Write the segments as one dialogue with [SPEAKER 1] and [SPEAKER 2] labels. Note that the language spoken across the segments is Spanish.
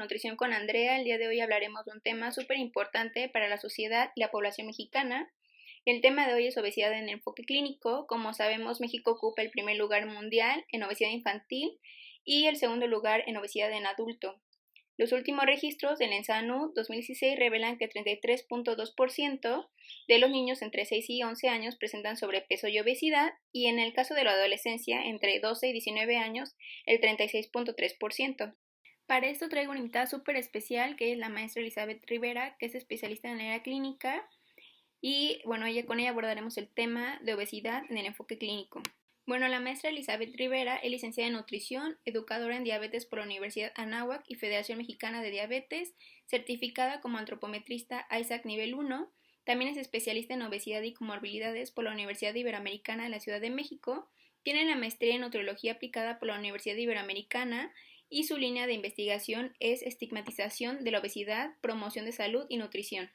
[SPEAKER 1] Nutrición con Andrea. El día de hoy hablaremos de un tema súper importante para la sociedad y la población mexicana. El tema de hoy es obesidad en enfoque clínico. Como sabemos, México ocupa el primer lugar mundial en obesidad infantil y el segundo lugar en obesidad en adulto. Los últimos registros del ENSANU 2016 revelan que 33.2% de los niños entre 6 y 11 años presentan sobrepeso y obesidad, y en el caso de la adolescencia, entre 12 y 19 años, el 36.3%. Para esto traigo una invitada súper especial, que es la maestra Elizabeth Rivera, que es especialista en el área clínica, y bueno, con ella abordaremos el tema de obesidad en el enfoque clínico. Bueno, la maestra Elizabeth Rivera es licenciada en nutrición, educadora en diabetes por la Universidad Anáhuac y Federación Mexicana de Diabetes, certificada como antropometrista ISAC nivel 1, también es especialista en obesidad y comorbilidades por la Universidad Iberoamericana de la Ciudad de México, tiene la maestría en nutriología aplicada por la Universidad Iberoamericana y su línea de investigación es estigmatización de la obesidad, promoción de salud y nutrición.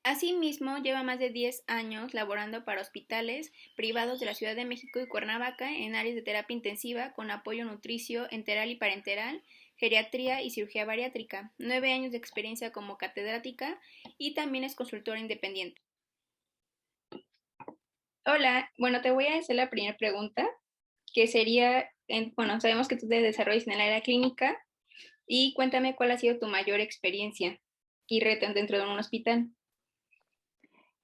[SPEAKER 1] Asimismo, lleva más de 10 años laborando para hospitales privados de la Ciudad de México y Cuernavaca en áreas de terapia intensiva con apoyo nutricio enteral y parenteral, geriatría y cirugía bariátrica, 9 años de experiencia como catedrática y también es consultora independiente. Hola, bueno, te voy a hacer la primera pregunta, que sería, bueno, sabemos que tú te desarrollas en el área clínica y cuéntame cuál ha sido tu mayor experiencia y reto dentro de un hospital.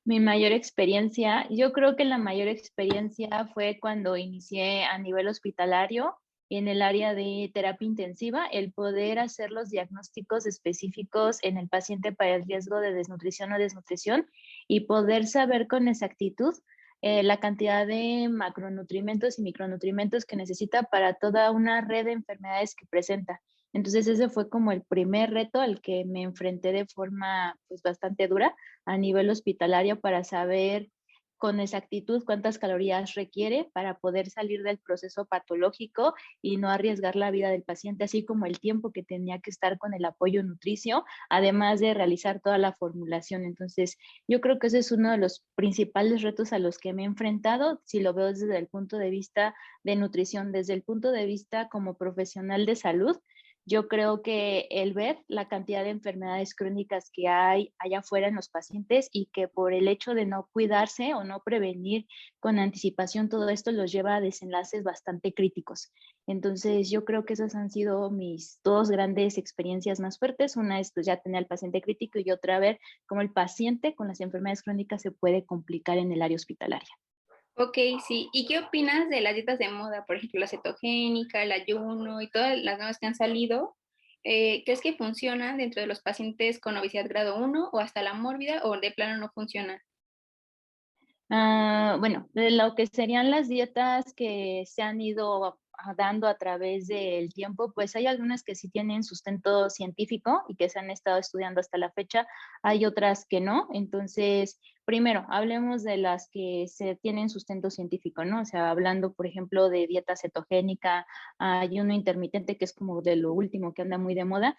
[SPEAKER 2] Mi mayor experiencia, yo creo que la mayor experiencia fue cuando inicié a nivel hospitalario en el área de terapia intensiva, el poder hacer los diagnósticos específicos en el paciente para el riesgo de desnutrición o desnutrición y poder saber con exactitud la cantidad de macronutrimentos y micronutrimentos que necesita para toda una red de enfermedades que presenta. Entonces ese fue como el primer reto al que me enfrenté de forma pues bastante dura a nivel hospitalario para saber con exactitud cuántas calorías requiere para poder salir del proceso patológico y no arriesgar la vida del paciente, así como el tiempo que tenía que estar con el apoyo nutricio, además de realizar toda la formulación. Entonces, yo creo que ese es uno de los principales retos a los que me he enfrentado, si lo veo desde el punto de vista de nutrición, desde el punto de vista como profesional de salud. Yo creo que el ver la cantidad de enfermedades crónicas que hay allá afuera en los pacientes y que por el hecho de no cuidarse o no prevenir con anticipación todo esto los lleva a desenlaces bastante críticos. Entonces yo creo que esas han sido mis dos grandes experiencias más fuertes. Una es pues ya tener al paciente crítico y otra ver cómo el paciente con las enfermedades crónicas se puede complicar en el área hospitalaria.
[SPEAKER 1] Ok, sí. ¿Y qué opinas de las dietas de moda? Por ejemplo, la cetogénica, el ayuno y todas las nuevas que han salido. ¿Crees que funcionan dentro de los pacientes con obesidad grado 1 o hasta la mórbida o de plano no funcionan?
[SPEAKER 2] Bueno, de lo que serían las dietas que se han ido dando a través del tiempo, pues hay algunas que sí tienen sustento científico y que se han estado estudiando hasta la fecha, hay otras que no. Entonces, primero, hablemos de las que se tienen sustento científico, ¿no? O sea, hablando, por ejemplo, de dieta cetogénica, ayuno intermitente, que es como de lo último que anda muy de moda.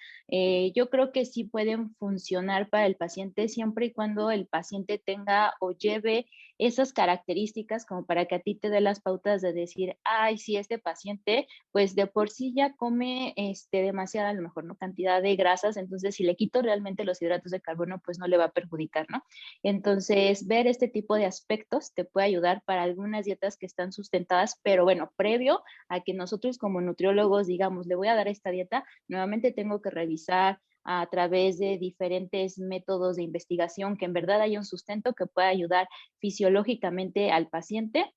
[SPEAKER 2] Yo creo que sí pueden funcionar para el paciente siempre y cuando el paciente tenga o lleve esas características como para que a ti te dé las pautas de decir, ay, sí, este paciente, pues de por sí ya come demasiada, a lo mejor, ¿no? Cantidad de grasas, entonces si le quito realmente los hidratos de carbono, pues no le va a perjudicar, ¿no? Entonces, ver este tipo de aspectos te puede ayudar para algunas dietas que están sustentadas, pero bueno, previo a que nosotros como nutriólogos digamos, le voy a dar esta dieta, nuevamente tengo que revisar a través de diferentes métodos de investigación que en verdad haya un sustento que pueda ayudar fisiológicamente al paciente.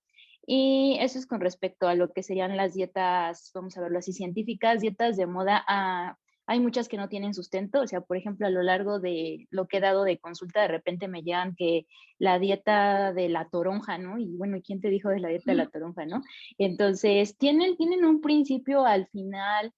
[SPEAKER 2] Y eso es con respecto a lo que serían las dietas, vamos a verlo así, científicas, dietas de moda. Hay muchas que no tienen sustento, o sea, por ejemplo, a lo largo de lo que he dado de consulta, de repente me llegan que la dieta de la toronja, ¿no? Y bueno, ¿quién te dijo de la dieta de la toronja, no? Entonces, tienen un principio al final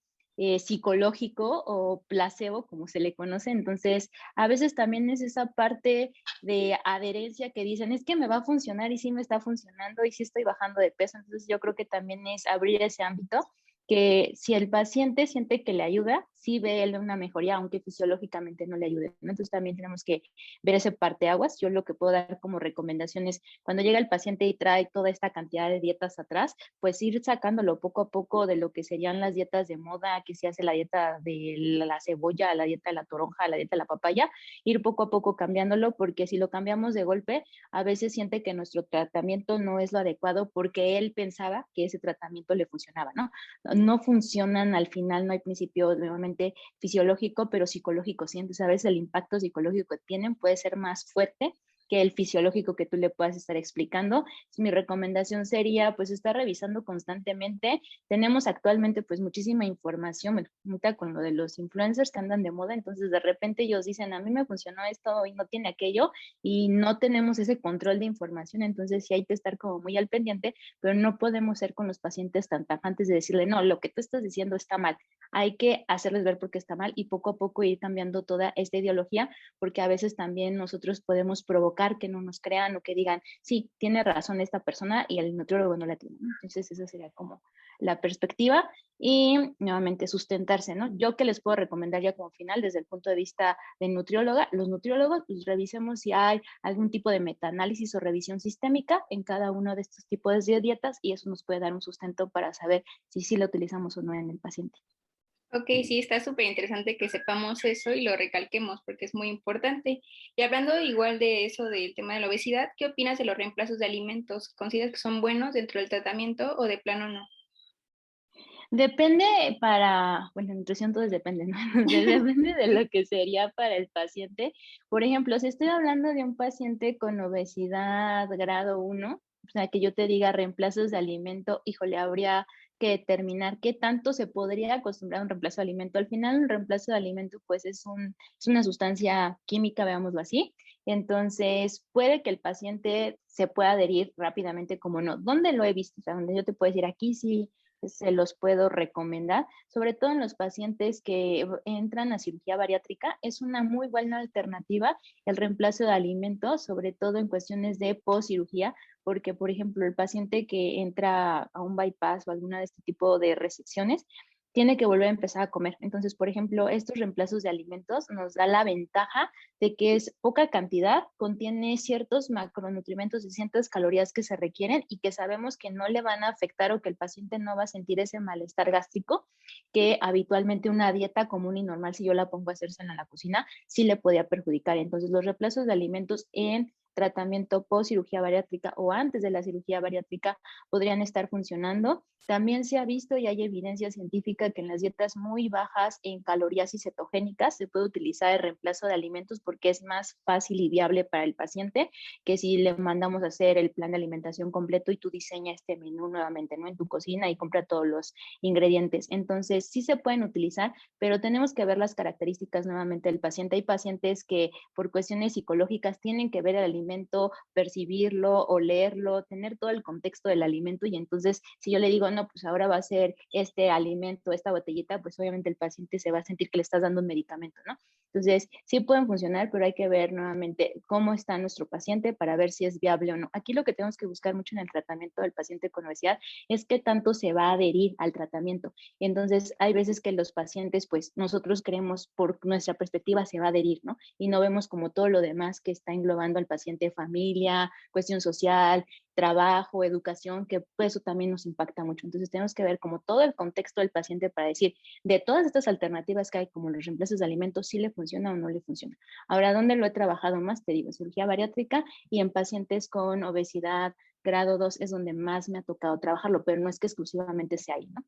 [SPEAKER 2] psicológico o placebo, como se le conoce. Entonces, a veces también es esa parte de adherencia que dicen, es que me va a funcionar y sí me está funcionando y sí estoy bajando de peso. Entonces, yo creo que también es abrir ese ámbito que si el paciente siente que le ayuda, sí ve él una mejoría, aunque fisiológicamente no le ayude, ¿no? Entonces también tenemos que ver ese parteaguas. Yo lo que puedo dar como recomendación es cuando llega el paciente y trae toda esta cantidad de dietas atrás, pues ir sacándolo poco a poco de lo que serían las dietas de moda, que se hace la dieta de la cebolla, la dieta de la toronja, la dieta de la papaya, ir poco a poco cambiándolo, porque si lo cambiamos de golpe, a veces siente que nuestro tratamiento no es lo adecuado porque él pensaba que ese tratamiento le funcionaba, ¿no? No funcionan al final, no hay principio nuevamente fisiológico, pero psicológico, ¿sí? Entonces a veces el impacto psicológico que tienen puede ser más fuerte que el fisiológico que tú le puedas estar explicando. Mi recomendación sería pues estar revisando constantemente. Tenemos actualmente pues muchísima información con lo de los influencers que andan de moda, entonces de repente ellos dicen a mí me funcionó esto y no tiene aquello y no tenemos ese control de información, entonces sí hay que estar como muy al pendiente, pero no podemos ser con los pacientes tan tajantes de decirle no, lo que tú estás diciendo está mal. Hay que hacerles ver por qué está mal y poco a poco ir cambiando toda esta ideología, porque a veces también nosotros podemos provocar que no nos crean o que digan, sí, tiene razón esta persona y el nutriólogo no la tiene, ¿no? Entonces esa sería como la perspectiva y nuevamente sustentarse, ¿no? Yo que les puedo recomendar ya como final desde el punto de vista de nutrióloga, los nutriólogos pues revisemos si hay algún tipo de metaanálisis o revisión sistémica en cada uno de estos tipos de dietas y eso nos puede dar un sustento para saber si sí la utilizamos o no en el paciente.
[SPEAKER 1] Ok, sí, está súper interesante que sepamos eso y lo recalquemos porque es muy importante. Y hablando igual de eso, del tema de la obesidad, ¿qué opinas de los reemplazos de alimentos? ¿Consideras que son buenos dentro del tratamiento o de plano no?
[SPEAKER 2] Depende bueno, nutrición todo depende, ¿no? Depende de lo que sería para el paciente. Por ejemplo, si estoy hablando de un paciente con obesidad grado uno, o sea, que yo te diga reemplazos de alimento, híjole, habría que determinar qué tanto se podría acostumbrar a un reemplazo de alimento. Al final, un reemplazo de alimento, pues es una sustancia química, veámoslo así. Entonces, puede que el paciente se pueda adherir rápidamente, como no. ¿Dónde lo he visto? O sea, donde yo te puedo decir, aquí sí se los puedo recomendar, sobre todo en los pacientes que entran a cirugía bariátrica. Es una muy buena alternativa el reemplazo de alimentos, sobre todo en cuestiones de postcirugía, porque, por ejemplo, el paciente que entra a un bypass o alguna de este tipo de resecciones, tiene que volver a empezar a comer. Entonces, por ejemplo, estos reemplazos de alimentos nos da la ventaja de que es poca cantidad, contiene ciertos macronutrientes y ciertas calorías que se requieren y que sabemos que no le van a afectar o que el paciente no va a sentir ese malestar gástrico que habitualmente una dieta común y normal, si yo la pongo a hacerse en la cocina, sí le podía perjudicar. Entonces, los reemplazos de alimentos en tratamiento post cirugía bariátrica o antes de la cirugía bariátrica podrían estar funcionando. También se ha visto y hay evidencia científica que en las dietas muy bajas en calorías y cetogénicas se puede utilizar el reemplazo de alimentos porque es más fácil y viable para el paciente que si le mandamos a hacer el plan de alimentación completo y tú diseñas este menú nuevamente, ¿no? En tu cocina y compra todos los ingredientes. Entonces, sí se pueden utilizar, pero tenemos que ver las características nuevamente del paciente. Hay pacientes que por cuestiones psicológicas tienen que ver el alimento, percibirlo, olerlo, tener todo el contexto del alimento y entonces si yo le digo, no, pues ahora va a ser este alimento, esta botellita, pues obviamente el paciente se va a sentir que le estás dando un medicamento, ¿no? Entonces, sí pueden funcionar, pero hay que ver nuevamente cómo está nuestro paciente para ver si es viable o no. Aquí lo que tenemos que buscar mucho en el tratamiento del paciente con obesidad es qué tanto se va a adherir al tratamiento. Entonces, hay veces que los pacientes, pues nosotros creemos por nuestra perspectiva se va a adherir, ¿no? Y no vemos como todo lo demás que está englobando al paciente, familia, cuestión social, trabajo, educación, que pues, eso también nos impacta mucho. Entonces, tenemos que ver como todo el contexto del paciente para decir, de todas estas alternativas que hay, como los reemplazos de alimentos, si le funciona o no le funciona. Ahora, ¿dónde lo he trabajado más? Te digo, cirugía bariátrica y en pacientes con obesidad grado 2 es donde más me ha tocado trabajarlo, pero no es que exclusivamente sea ahí, ¿no?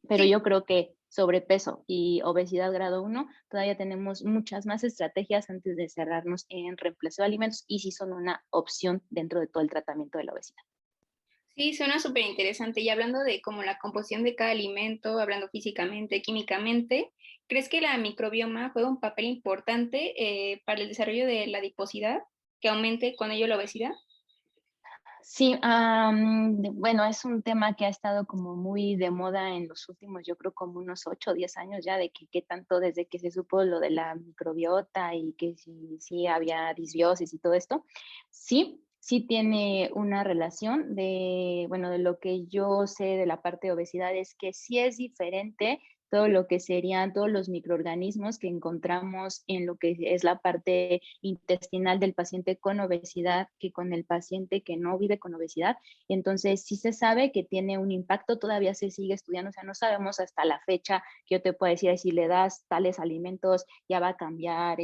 [SPEAKER 2] Pero
[SPEAKER 1] Sí,
[SPEAKER 2] yo creo que sobrepeso y obesidad grado uno todavía tenemos muchas más estrategias antes de cerrarnos en reemplazo de alimentos y si son una opción dentro de todo el tratamiento de la obesidad.
[SPEAKER 1] sí, suena súper interesante. Y hablando de como la composición de cada alimento, hablando físicamente, químicamente, ¿crees que la microbioma juega un papel importante para el desarrollo de la adiposidad, que aumente con ello la obesidad?
[SPEAKER 2] Sí, bueno, es un tema que ha estado como muy de moda en los últimos, yo creo como unos 8 o 10 años ya, de que qué tanto desde que se supo lo de la microbiota y que si había disbiosis y todo esto. Sí, sí tiene una relación de, bueno, de lo que yo sé de la parte de obesidad es que sí es diferente todo lo que serían todos los microorganismos que encontramos en lo que es la parte intestinal del paciente con obesidad que con el paciente que no vive con obesidad. Entonces, sí se sabe que tiene un impacto, todavía se sigue estudiando, o sea, no sabemos hasta la fecha que yo te puedo decir si le das tales alimentos ya va a cambiar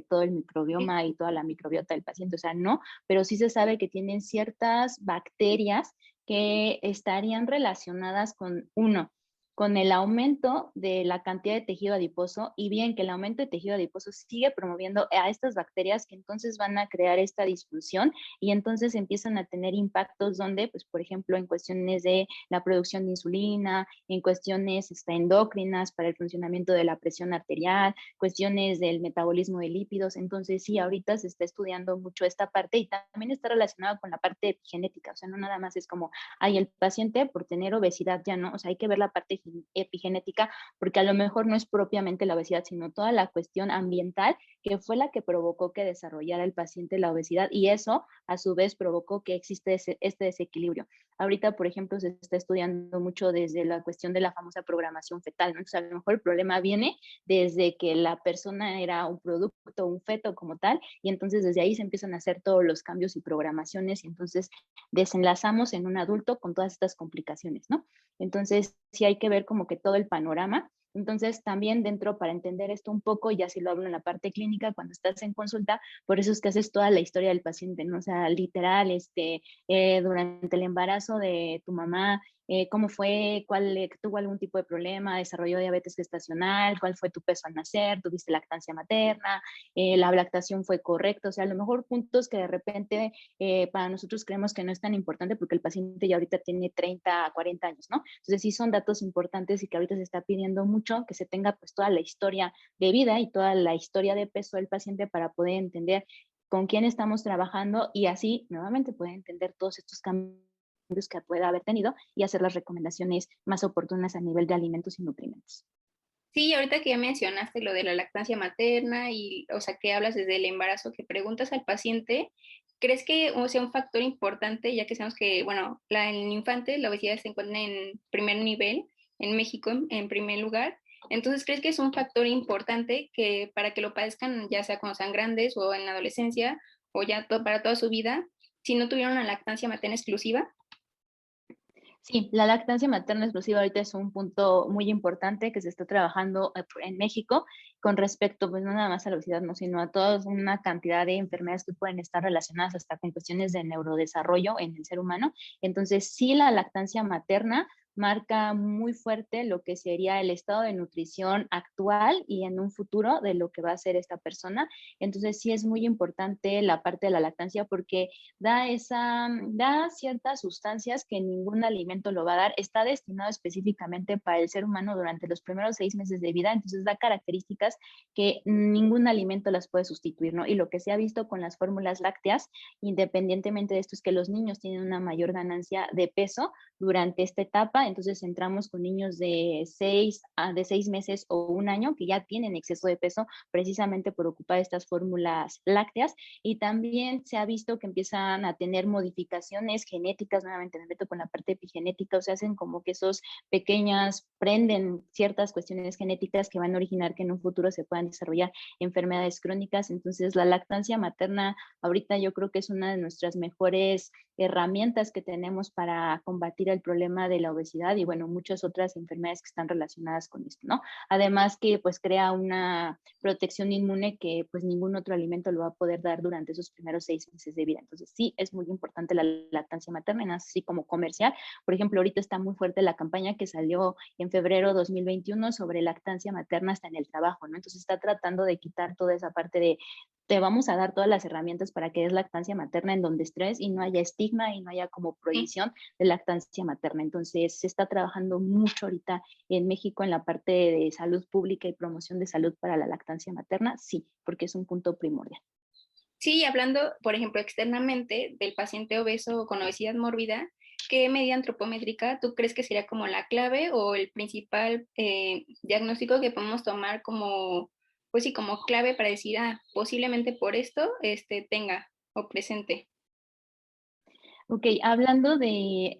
[SPEAKER 2] todo el
[SPEAKER 1] Sí.
[SPEAKER 2] microbioma y toda la microbiota del paciente, o sea, no, pero sí se sabe que tienen ciertas bacterias que estarían relacionadas con uno, con el aumento de la cantidad de tejido adiposo y bien que el aumento de tejido adiposo sigue promoviendo a estas bacterias que entonces van a crear esta disfunción y entonces empiezan a tener impactos donde, pues, por ejemplo, en cuestiones de la producción de insulina, en cuestiones endocrinas para el funcionamiento de la presión arterial, cuestiones del metabolismo de lípidos. Entonces, sí, ahorita se está estudiando mucho esta parte y también está relacionado con la parte epigenética. O sea, no nada más es como, hay el paciente por tener obesidad ya no. O sea, hay que ver la parte epigenética porque a lo mejor no es propiamente la obesidad, sino toda la cuestión ambiental que fue la que provocó que desarrollara el paciente la obesidad y eso a su vez provocó que existe este desequilibrio. Ahorita, por ejemplo, se está estudiando mucho desde la cuestión de la famosa programación fetal, ¿no? Entonces, a lo mejor el problema viene desde que la persona era un producto, un feto como tal, y entonces desde ahí se empiezan a hacer todos los cambios y programaciones, y entonces desenlazamos en un adulto con todas estas complicaciones, ¿no? Entonces, sí hay que ver como que todo el panorama. Entonces, también dentro, para entender esto un poco, ya si lo hablo en la parte clínica, cuando estás en consulta, por eso es que haces toda la historia del paciente, ¿no? O sea, literal, durante el embarazo de tu mamá, cómo fue, cuál tuvo algún tipo de problema, desarrolló diabetes gestacional, cuál fue tu peso al nacer, tuviste lactancia materna, la lactación fue correcta, o sea, a lo mejor puntos que de repente para nosotros creemos que no es tan importante porque el paciente ya ahorita tiene 30 a 40 años, ¿no? Entonces sí son datos importantes y que ahorita se está pidiendo mucho que se tenga pues toda la historia de vida y toda la historia de peso del paciente para poder entender con quién estamos trabajando y así nuevamente poder entender todos estos cambios que pueda haber tenido y hacer las recomendaciones más oportunas a nivel de alimentos y nutrimentos.
[SPEAKER 1] Sí, ahorita que ya mencionaste lo de la lactancia materna y, o sea, que hablas desde el embarazo, que preguntas al paciente, ¿crees que o sea un factor importante, ya que sabemos que, bueno, en infantes la obesidad se encuentra en primer nivel, en México en primer lugar? Entonces, ¿crees que es un factor importante que para que lo padezcan, ya sea cuando sean grandes o en la adolescencia o ya para toda su vida, si no tuvieron una lactancia materna exclusiva?
[SPEAKER 2] Sí, la lactancia materna exclusiva ahorita es un punto muy importante que se está trabajando en México con respecto, pues no nada más a la obesidad, no, sino a toda una cantidad de enfermedades que pueden estar relacionadas hasta con cuestiones de neurodesarrollo en el ser humano. Entonces, sí, la lactancia materna marca muy fuerte lo que sería el estado de nutrición actual y en un futuro de lo que va a ser esta persona. Entonces, sí es muy importante la parte de la lactancia porque da ciertas sustancias que ningún alimento lo va a dar. Está destinado específicamente para el ser humano durante los primeros 6 meses de vida, entonces da características que ningún alimento las puede sustituir, ¿no? Y lo que se ha visto con las fórmulas lácteas, independientemente de esto, es que los niños tienen una mayor ganancia de peso durante esta etapa, entonces entramos con niños de 6 meses o un año que ya tienen exceso de peso precisamente por ocupar estas fórmulas lácteas y también se ha visto que empiezan a tener modificaciones genéticas, nuevamente me meto con la parte epigenética, o sea, hacen como que esos pequeñas, prenden ciertas cuestiones genéticas que van a originar que en un futuro se puedan desarrollar enfermedades crónicas. Entonces, la lactancia materna ahorita yo creo que es una de nuestras mejores herramientas que tenemos para combatir el problema de la obesidad y bueno, muchas otras enfermedades que están relacionadas con esto, ¿no? Además que pues crea una protección inmune que pues ningún otro alimento lo va a poder dar durante esos primeros 6 meses de vida. Entonces sí, es muy importante la lactancia materna, así como comercial. Por ejemplo, ahorita está muy fuerte la campaña que salió en febrero 2021 sobre lactancia materna hasta en el trabajo, ¿no? Entonces está tratando de quitar toda esa parte de te vamos a dar todas las herramientas para que des lactancia materna en donde estés y no haya estigma y no haya como prohibición de lactancia materna. Entonces, se está trabajando mucho ahorita en México en la parte de salud pública y promoción de salud para la lactancia materna, sí, porque es un punto primordial.
[SPEAKER 1] Sí, hablando, por ejemplo, externamente del paciente obeso con obesidad mórbida, ¿qué medida antropométrica tú crees que sería como la clave o el principal diagnóstico que podemos tomar como, pues sí, como clave para decir, ah, posiblemente por esto tenga o presente?
[SPEAKER 2] Ok, hablando de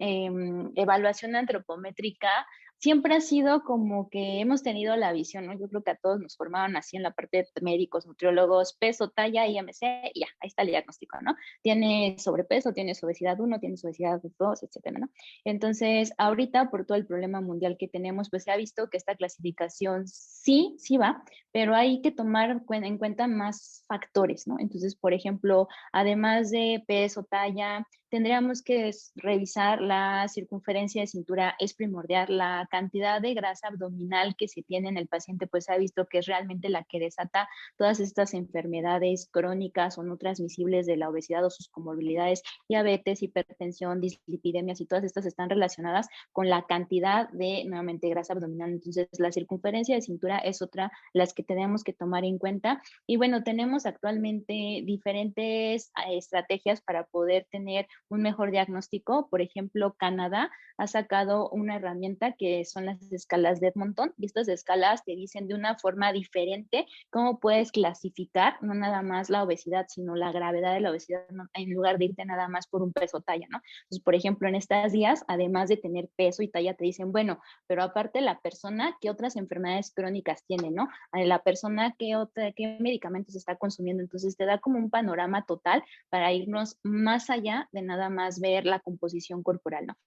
[SPEAKER 2] evaluación antropométrica, siempre ha sido como que hemos tenido la visión, ¿no? Yo creo que a todos nos formaron así en la parte de médicos, nutriólogos, peso, talla, IMC, y ya, ahí está el diagnóstico, ¿no? Tienes sobrepeso, tienes obesidad 1, tienes obesidad 2, etcétera, ¿no? Entonces, ahorita por todo el problema mundial que tenemos, pues se ha visto que esta clasificación sí, sí va, pero hay que tomar en cuenta más factores, ¿no? Entonces, por ejemplo, además de peso, talla, tendríamos que revisar la circunferencia de cintura, es primordial, la cantidad de grasa abdominal que se tiene en el paciente, pues se ha visto que es realmente la que desata todas estas enfermedades crónicas o no transmisibles de la obesidad o sus comorbilidades, diabetes, hipertensión, dislipidemias y todas estas están relacionadas con la cantidad de, nuevamente, grasa abdominal. Entonces, la circunferencia de cintura es otra, las que tenemos que tomar en cuenta. Y bueno, tenemos actualmente diferentes estrategias para poder tener un mejor diagnóstico. Por ejemplo, Canadá ha sacado una herramienta que son las escalas de Edmonton y estas escalas te dicen de una forma diferente cómo puedes clasificar no nada más la obesidad, sino la gravedad de la obesidad, ¿no? En lugar de irte nada más por un peso o talla, ¿no? Entonces, por ejemplo, en estas días, además de tener peso y talla, te dicen, bueno, pero aparte la persona, ¿qué otras enfermedades crónicas tiene, no? La persona, ¿qué medicamentos está consumiendo? Entonces, te da como un panorama total para irnos más allá de nada más ver la composición corporal, ¿no?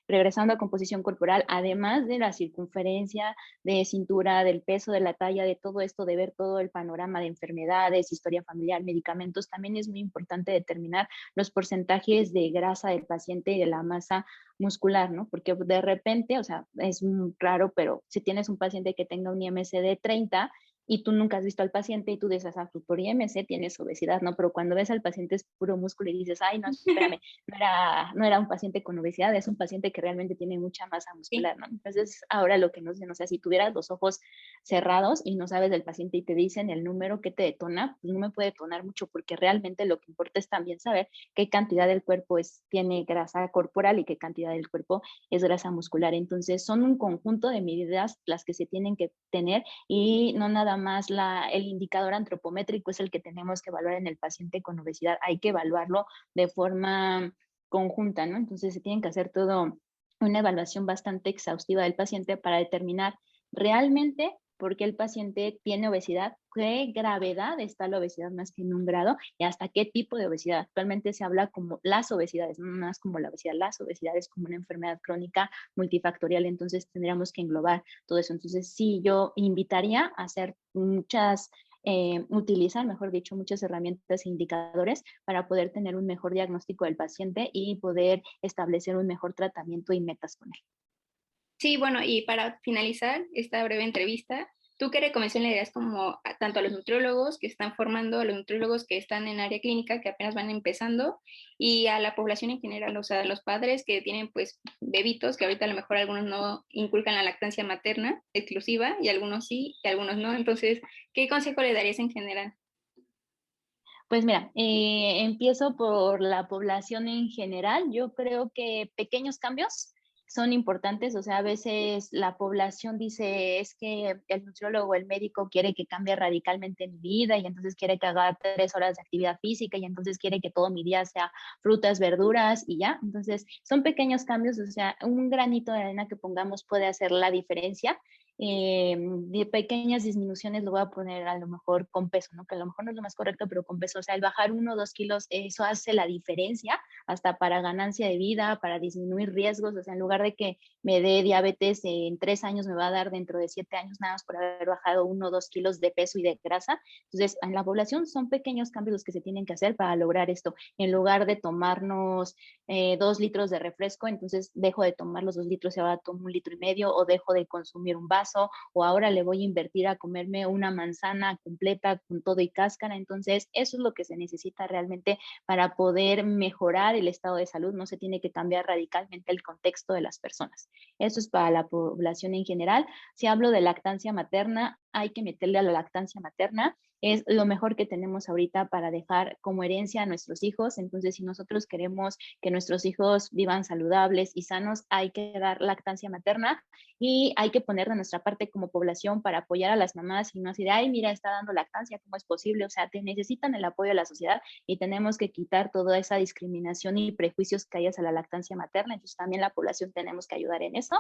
[SPEAKER 2] Regresando a composición corporal, además de la circunferencia de cintura, del peso, de la talla, de todo esto, de ver todo el panorama de enfermedades, historia familiar, medicamentos, también es muy importante determinar los porcentajes de grasa del paciente y de la masa muscular, ¿no? Porque de repente, o sea, es raro, pero si tienes un paciente que tenga un IMC de 30 y tú nunca has visto al paciente y tú dices, ah, pues por IMC tienes obesidad, ¿no? Pero cuando ves al paciente es puro músculo y dices, ay, no, espérame, no era un paciente con obesidad, es un paciente que realmente tiene mucha masa
[SPEAKER 1] Sí.
[SPEAKER 2] muscular, ¿no? Entonces, ahora lo que nos dicen, o sea, si tuvieras los ojos cerrados y no sabes del paciente y te dicen el número que te detona, pues no me puede detonar mucho porque realmente lo que importa es también saber qué cantidad del cuerpo tiene grasa corporal y qué cantidad del cuerpo es grasa muscular. Entonces, son un conjunto de medidas las que se tienen que tener y no nada más el indicador antropométrico es el que tenemos que evaluar en el paciente con obesidad, hay que evaluarlo de forma conjunta, ¿no? Entonces se tiene que hacer todo una evaluación bastante exhaustiva del paciente para determinar realmente por qué el paciente tiene obesidad, qué gravedad está la obesidad más que en un grado y hasta qué tipo de obesidad. Actualmente se habla como las obesidades, no más como la obesidad, las obesidades como una enfermedad crónica multifactorial, entonces tendríamos que englobar todo eso. Entonces sí, yo invitaría a hacer utilizar, mejor dicho, muchas herramientas e indicadores para poder tener un mejor diagnóstico del paciente y poder establecer un mejor tratamiento y metas con él.
[SPEAKER 1] Sí, bueno, y para finalizar esta breve entrevista, ¿tú qué recomendación le darías como tanto a los nutriólogos que están formando, a los nutriólogos que están en área clínica, que apenas van empezando, y a la población en general, o sea, a los padres que tienen pues bebitos, que ahorita a lo mejor algunos no inculcan la lactancia materna exclusiva, y algunos sí, y algunos no? Entonces, ¿qué consejo le darías en general?
[SPEAKER 2] Pues mira, empiezo por la población en general. Yo creo que pequeños cambios son importantes, o sea, a veces la población dice, es que el nutriólogo, el médico quiere que cambie radicalmente mi vida y entonces quiere que haga 3 horas de actividad física y entonces quiere que todo mi día sea frutas, verduras y ya. Entonces, son pequeños cambios, o sea, un granito de arena que pongamos puede hacer la diferencia. De pequeñas disminuciones lo voy a poner a lo mejor con peso, ¿no? Que a lo mejor no es lo más correcto, pero con peso, o sea, el bajar 1 o 2 kilos, eso hace la diferencia hasta para ganancia de vida, para disminuir riesgos, o sea, en lugar de que me dé diabetes en 3 años, me va a dar dentro de 7 años nada más por haber bajado 1 o 2 kilos de peso y de grasa. Entonces, en la población son pequeños cambios los que se tienen que hacer para lograr esto. En lugar de tomarnos 2 litros de refresco, entonces dejo de tomar los 2 litros y ahora tomo 1,5 litros o dejo de consumir un vaso o ahora le voy a invertir a comerme una manzana completa con todo y cáscara. Entonces, eso es lo que se necesita realmente para poder mejorar el estado de salud. No se tiene que cambiar radicalmente el contexto de las personas. Eso es para la población en general. Si hablo de lactancia materna, hay que meterle a la lactancia materna es lo mejor que tenemos ahorita para dejar como herencia a nuestros hijos. Entonces, si nosotros queremos que nuestros hijos vivan saludables y sanos, hay que dar lactancia materna y hay que poner de nuestra parte como población para apoyar a las mamás y no así de, ay, mira, está dando lactancia, ¿cómo es posible? O sea, te necesitan el apoyo de la sociedad y tenemos que quitar toda esa discriminación y prejuicios que hay hacia la lactancia materna. Entonces, también la población tenemos que ayudar en eso.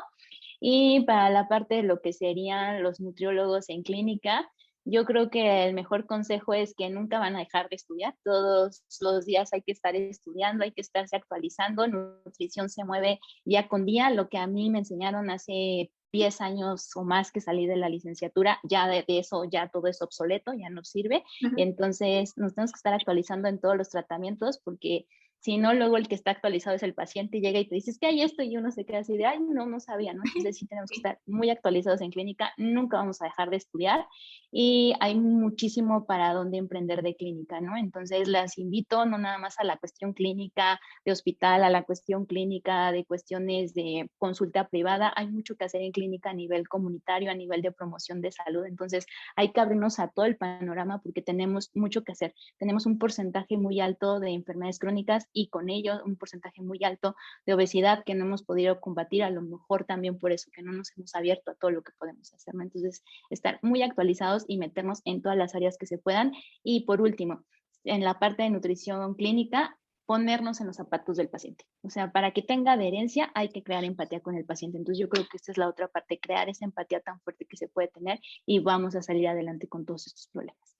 [SPEAKER 2] Y para la parte de lo que serían los nutriólogos en clínica, yo creo que el mejor consejo es que nunca van a dejar de estudiar. Todos los días hay que estar estudiando, hay que estarse actualizando. Nutrición se mueve día con día. Lo que a mí me enseñaron hace 10 años o más que salí de la licenciatura, ya de eso, ya todo es obsoleto, ya no sirve. Y
[SPEAKER 1] Ujú.
[SPEAKER 2] entonces nos tenemos que estar actualizando en todos los tratamientos porque si no, luego el que está actualizado es el paciente y llega y te dice, es que hay esto y uno se queda así de, ay, no, no sabía, ¿no? Entonces sí tenemos que
[SPEAKER 1] Sí.
[SPEAKER 2] estar muy actualizados en clínica, nunca vamos a dejar de estudiar y hay muchísimo para dónde emprender de clínica, ¿no? Entonces las invito no nada más a la cuestión clínica de hospital, a la cuestión clínica de cuestiones de consulta privada, hay mucho que hacer en clínica a nivel comunitario, a nivel de promoción de salud, entonces hay que abrirnos a todo el panorama porque tenemos mucho que hacer. Tenemos un porcentaje muy alto de enfermedades crónicas y con ello un porcentaje muy alto de obesidad que no hemos podido combatir, a lo mejor también por eso que no nos hemos abierto a todo lo que podemos hacer, ¿no? Entonces, estar muy actualizados y meternos en todas las áreas que se puedan. Y por último, en la parte de nutrición clínica, ponernos en los zapatos del paciente. O sea, para que tenga adherencia hay que crear empatía con el paciente. Entonces yo creo que esta es la otra parte, crear esa empatía tan fuerte que se puede tener y vamos a salir adelante con todos estos problemas.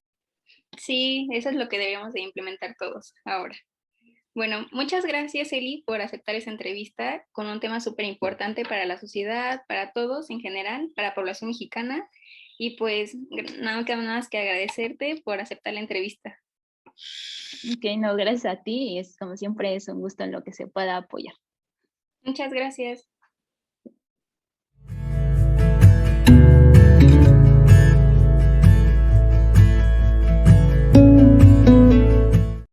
[SPEAKER 1] Sí, eso es lo que debemos de implementar todos ahora. Bueno, muchas gracias, Eli, por aceptar esa entrevista con un tema súper importante para la sociedad, para todos en general, para la población mexicana. Y pues nada queda nada más que agradecerte por aceptar la entrevista.
[SPEAKER 2] Ok, no, gracias a ti. Es como siempre es un gusto en lo que se pueda apoyar.
[SPEAKER 1] Muchas gracias.